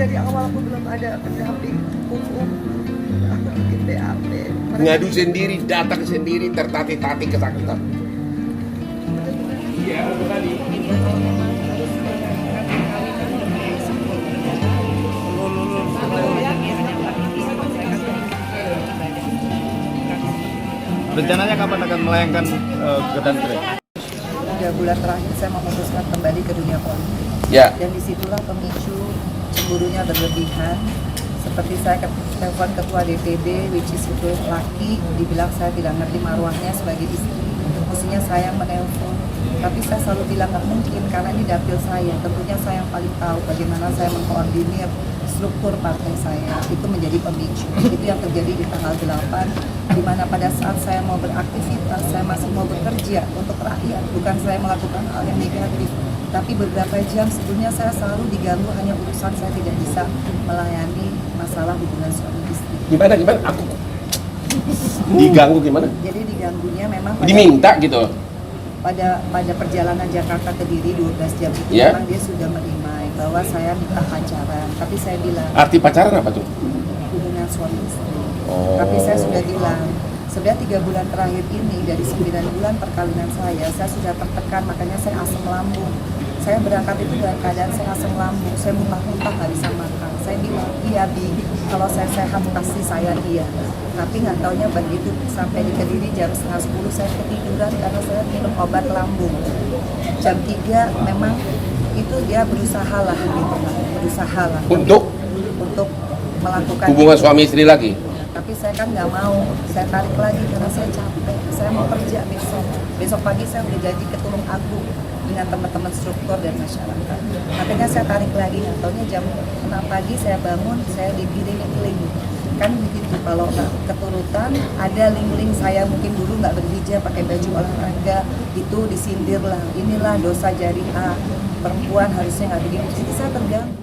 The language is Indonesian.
dari awal aku belum ada pendamping hukum, aku bikin BAP. Ngadu sendiri, datang sendiri, tertatih-tatih kesakitan. Iya, tadi. Rencananya kapan akan melayangkan gugatan cerai? 3 bulan terakhir saya memutuskan kembali ke dunia politik. Ya. Dan disitulah pemicu cemburunya berlebihan. Seperti saya telepon ketua DPD, which is itu laki, dibilang saya tidak ngerti marwahnya sebagai istri. Mestinya saya menelpon, tapi saya selalu bilang nggak mungkin karena ini dapil saya. Tentunya saya yang paling tahu bagaimana saya mengkoordinir struktur partai saya. Itu menjadi pemicu. Itu yang terjadi di tanggal 8, di mana pada saat saya mau beraktivitas, saya masih mau bekerja untuk rakyat, bukan saya melakukan hal yang negatif. Tapi beberapa jam sebelumnya saya selalu diganggu hanya urusan saya tidak bisa melayani masalah hubungan suami istri. Gimana? Aku diganggu gimana? Jadi diganggunya memang Diminta gitu. pada perjalanan Jakarta ke Diri 12 jam itu Ya. memang dia sudah menimai bahwa saya minta pacaran. Tapi saya bilang Arti pacaran apa tuh? hubungan suami istri. Oh. Tapi saya sudah bilang, sudah 3 bulan terakhir ini dari 9 bulan perkawinan saya sudah tertekan, makanya saya asam lambung. Saya berangkat itu dalam keadaan saya asam lambung, saya muntah-muntah nggak bisa makan. Saya bilang, iya Bi, kalau saya sehat pasti saya iya. Tapi nggak taunya begitu sampai di Kediri jam 9:30 saya ketiduran karena saya minum obat lambung. Jam 3 memang itu dia berusaha lah gitu lah, berusaha lah. Untuk melakukan hubungan itu. suami istri lagi. Tapi saya kan nggak mau, saya tarik lagi karena saya capek. Saya mau kerja besok. Besok pagi saya udah janji ke Tulung Agung dengan teman-teman struktur dan masyarakat. Makanya saya tarik lagi. Taunya jam 6 pagi saya bangun, saya dikirim link. Kan begitu, kalau nggak keturutan, ada link-link saya mungkin dulu nggak berhijab, pakai baju olahraga, itu disindir lah. Inilah dosa jariah, perempuan harusnya nggak begini. Jadi saya terganggu.